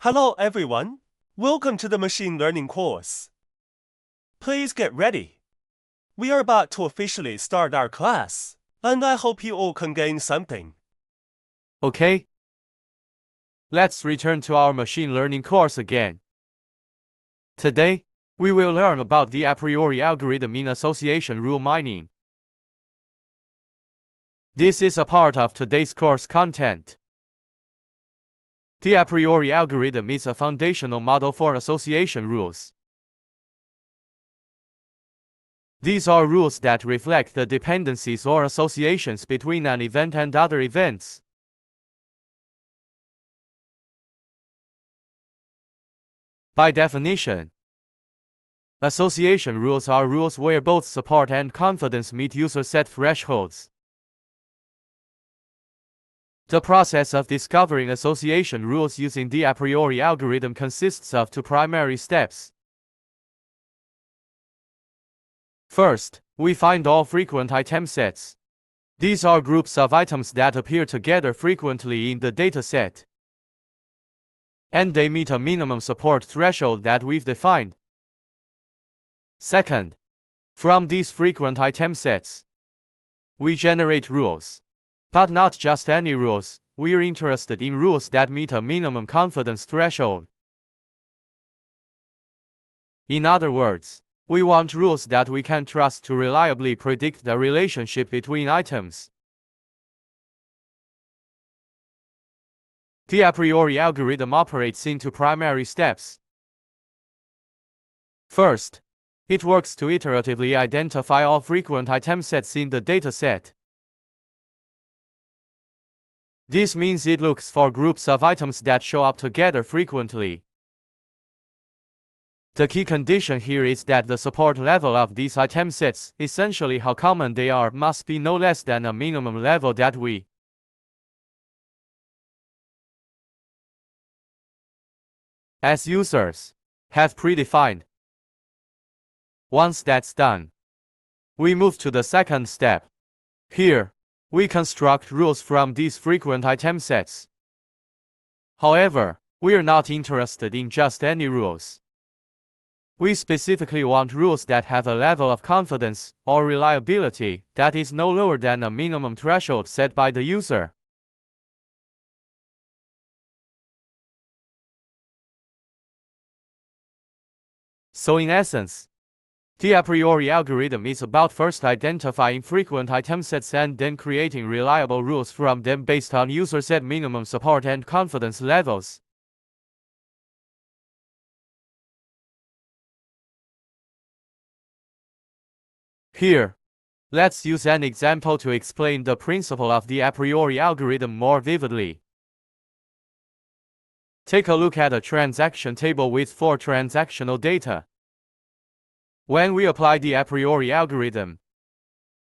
Hello everyone. Welcome to the machine learning course. Please get ready. We are about to officially start our class, and I hope you all can gain something. Okay. Let's return to our machine learning course again. Today, we will learn about the a priori algorithm in association rule mining. This is a part of today's course content. The a priori algorithm is a foundational model for association rules. These are rules that reflect the dependencies or associations between an event and other events. By definition, association rules are rules where both support and confidence meet user set thresholds. The process of discovering association rules using the a priori algorithm consists of two primary steps. First, we find all frequent item sets. These are groups of items that appear together frequently in the dataset, and they meet a minimum support threshold that we've defined. Second, from these frequent item sets, we generate rules. But not just any rules, we're interested in rules that meet a minimum confidence threshold. In other words, we want rules that we can trust to reliably predict the relationship between items. The a priori algorithm operates in two primary steps. First, it works to iteratively identify all frequent item sets in the dataset. This means it looks for groups of items that show up together frequently. The key condition here is that the support level of these item sets, essentially how common they are, must be no less than a minimum level that we, as users, have predefined. Once that's done, we move to the second step. Here, we construct rules from these frequent item sets. However, we're not interested in just any rules. We specifically want rules that have a level of confidence or reliability that is no lower than a minimum threshold set by the user. So in essence, the a priori algorithm is about first identifying frequent item sets and then creating reliable rules from them based on user set minimum support and confidence levels. Here, let's use an example to explain the principle of the a priori algorithm more vividly. Take a look at a transaction table with 4 transactional data. When we apply the a priori algorithm,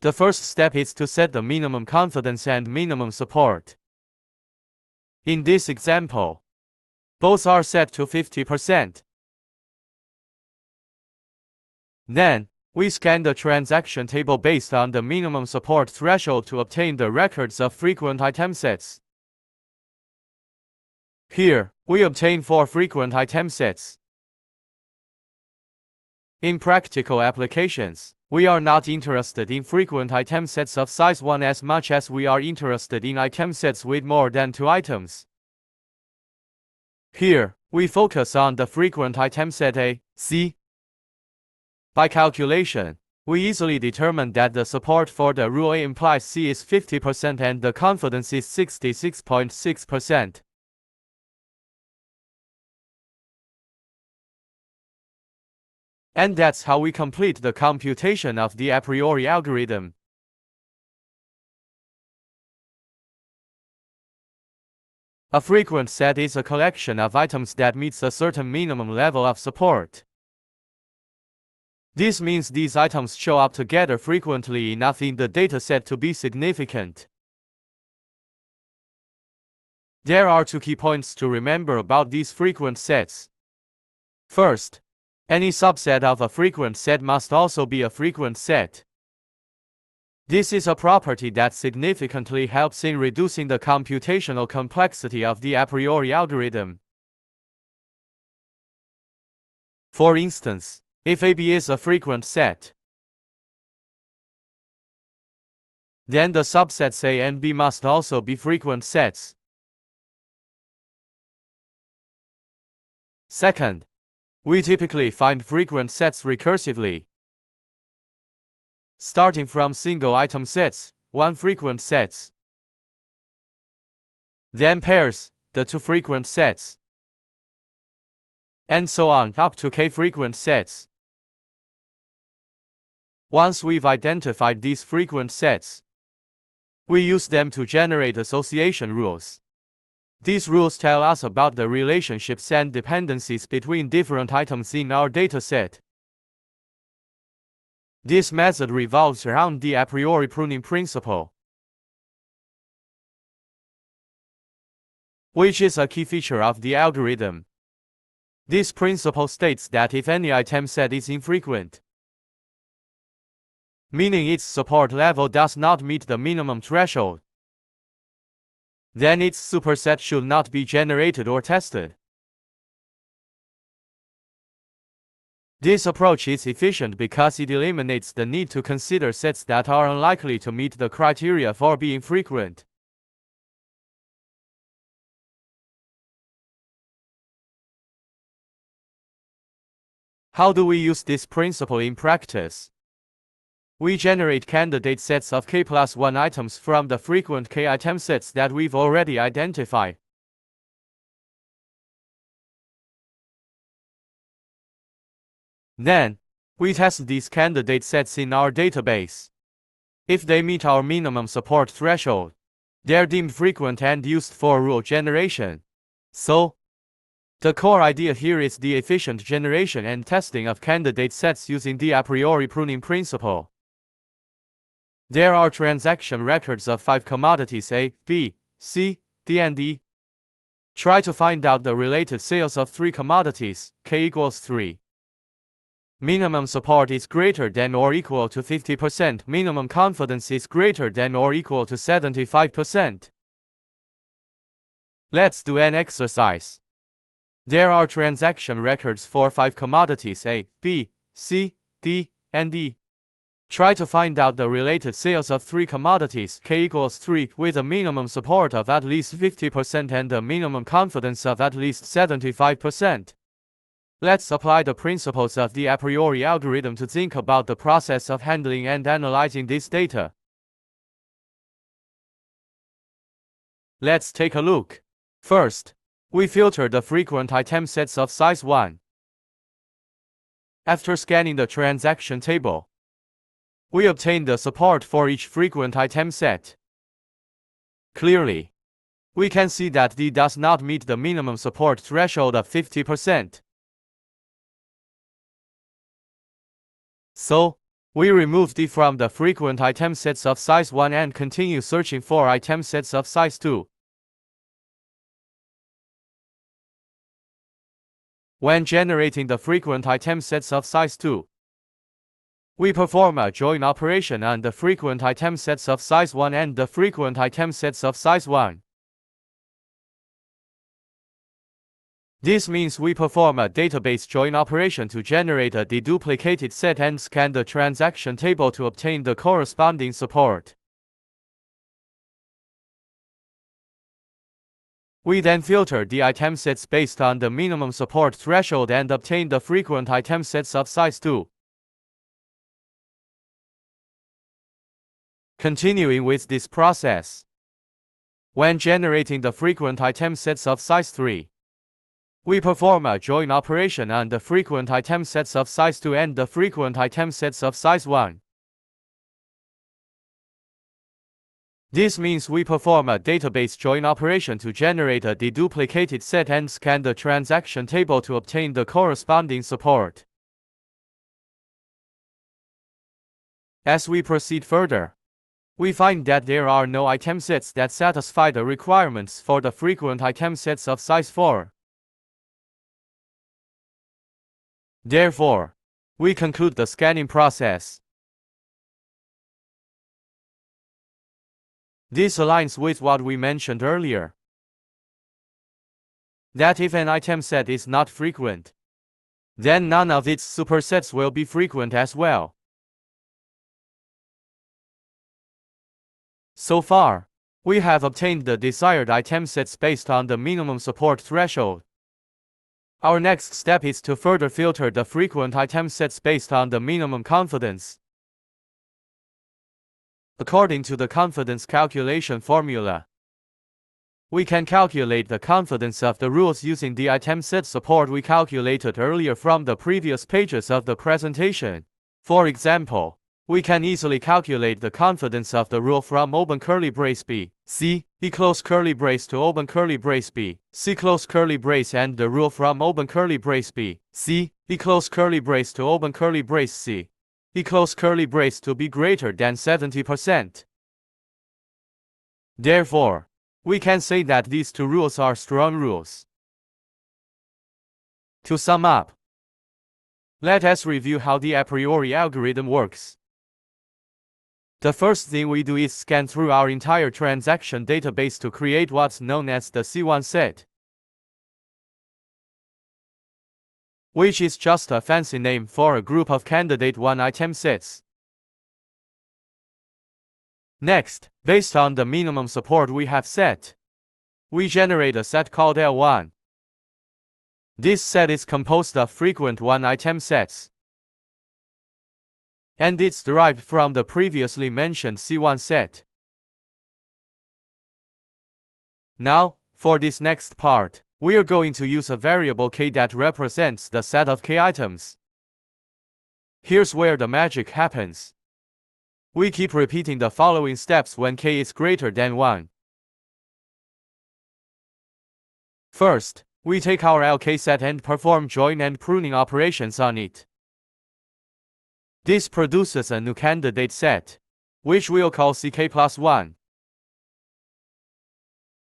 the first step is to set the minimum confidence and minimum support. In this example, both are set to 50%. Then, we scan the transaction table based on the minimum support threshold to obtain the records of frequent item sets. Here, we obtain 4 frequent item sets. In practical applications, we are not interested in frequent item sets of size 1 as much as we are interested in item sets with more than 2 items. Here, we focus on the frequent item set A, C. By calculation, we easily determine that the support for the rule A implies C is 50% and the confidence is 66.6%. And that's how we complete the computation of the a priori algorithm. A frequent set is a collection of items that meets a certain minimum level of support. This means these items show up together frequently enough in the dataset to be significant. There are 2 key points to remember about these frequent sets. First, any subset of a frequent set must also be a frequent set. This is a property that significantly helps in reducing the computational complexity of the a priori algorithm. For instance, if AB is a frequent set, then the subsets A and B must also be frequent sets. Second, we typically find frequent sets recursively. Starting from single item sets, 1 frequent sets, then pairs, the 2 frequent sets, and so on up to k frequent sets. Once we've identified these frequent sets, we use them to generate association rules. These rules tell us about the relationships and dependencies between different items in our dataset. This method revolves around the a priori pruning principle, which is a key feature of the algorithm. This principle states that if any item set is infrequent, meaning its support level does not meet the minimum threshold, then its superset should not be generated or tested. This approach is efficient because it eliminates the need to consider sets that are unlikely to meet the criteria for being frequent. How do we use this principle in practice? We generate candidate sets of k plus 1 items from the frequent k item sets that we've already identified. Then, we test these candidate sets in our database. If they meet our minimum support threshold, they're deemed frequent and used for rule generation. So, the core idea here is the efficient generation and testing of candidate sets using the a priori pruning principle. There are transaction records of 5 commodities A, B, C, D and E. Try to find out the related sales of 3 commodities, k equals 3. Minimum support is greater than or equal to 50%. Minimum confidence is greater than or equal to 75%. Let's do an exercise. There are transaction records for 5 commodities A, B, C, D, and E. Try to find out the related sales of 3 commodities, k equals 3, with a minimum support of at least 50% and a minimum confidence of at least 75%. Let's apply the principles of the a priori algorithm to think about the process of handling and analyzing this data. Let's take a look. First, we filter the frequent item sets of size 1. After scanning the transaction table, we obtain the support for each frequent item set. Clearly, we can see that D does not meet the minimum support threshold of 50%. So, we remove D from the frequent item sets of size 1 and continue searching for item sets of size 2. When generating the frequent item sets of size 2, we perform a join operation on the frequent item sets of size 1 and the frequent item sets of size 1. This means we perform a database join operation to generate a deduplicated set and scan the transaction table to obtain the corresponding support. We then filter the item sets based on the minimum support threshold and obtain the frequent item sets of size 2. Continuing with this process, when generating the frequent item sets of size 3, we perform a join operation on the frequent item sets of size 2 and the frequent item sets of size 1. This means we perform a database join operation to generate a deduplicated set and scan the transaction table to obtain the corresponding support. As we proceed further, we find that there are no item sets that satisfy the requirements for the frequent item sets of size 4. Therefore, we conclude the scanning process. This aligns with what we mentioned earlier, that if an item set is not frequent, then none of its supersets will be frequent as well. So far, we have obtained the desired item sets based on the minimum support threshold. Our next step is to further filter the frequent item sets based on the minimum confidence. According to the confidence calculation formula, we can calculate the confidence of the rules using the item set support we calculated earlier from the previous pages of the presentation. For example, we can easily calculate the confidence of the rule from open curly brace B, C, B close curly brace to open curly brace B, C close curly brace, and the rule from open curly brace B, C, B close curly brace to open curly brace C, B close curly brace to be greater than 70%. Therefore, we can say that these two rules are strong rules. To sum up, let us review how the a priori algorithm works. The first thing we do is scan through our entire transaction database to create what's known as the C1 set, which is just a fancy name for a group of candidate 1 item sets. Next, based on the minimum support we have set, we generate a set called L1. This set is composed of frequent 1 item sets, and it's derived from the previously mentioned C1 set. Now, for this next part, we are going to use a variable k that represents the set of k items. Here's where the magic happens. We keep repeating the following steps when k is greater than 1. First, we take our LK set and perform join and pruning operations on it. This produces a new candidate set, which we'll call CK plus 1,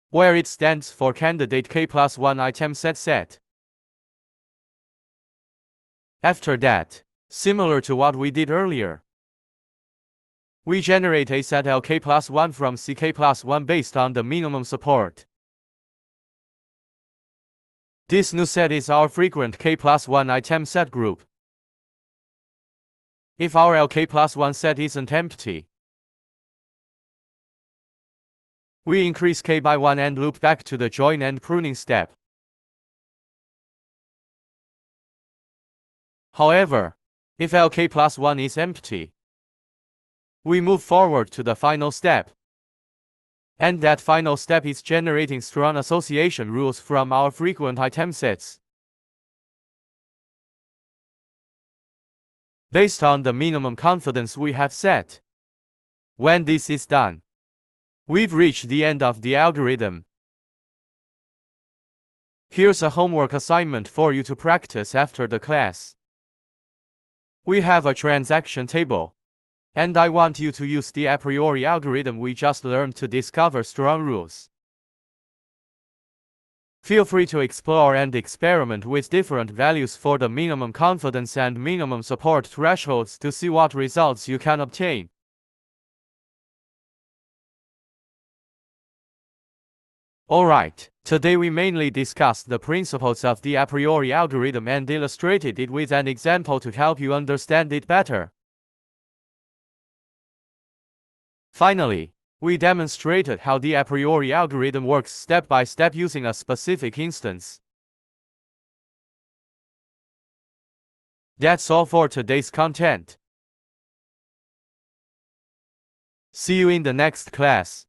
where it stands for candidate k plus 1 item set. After that, similar to what we did earlier, we generate a set LK plus 1 from CK plus 1 based on the minimum support. This new set is our frequent k plus 1 item set group. If our LK plus 1 set isn't empty, we increase k by 1 and loop back to the join and pruning step. However, if LK plus 1 is empty, we move forward to the final step. And that final step is generating strong association rules from our frequent item sets. Based on the minimum confidence we have set. When this is done, we've reached the end of the algorithm. Here's a homework assignment for you to practice after the class. We have a transaction table, and I want you to use the a priori algorithm we just learned to discover strong rules. Feel free to explore and experiment with different values for the minimum confidence and minimum support thresholds to see what results you can obtain. Alright, today we mainly discussed the principles of the a priori algorithm and illustrated it with an example to help you understand it better. Finally, we demonstrated how the a priori algorithm works step by step using a specific instance. That's all for today's content. See you in the next class.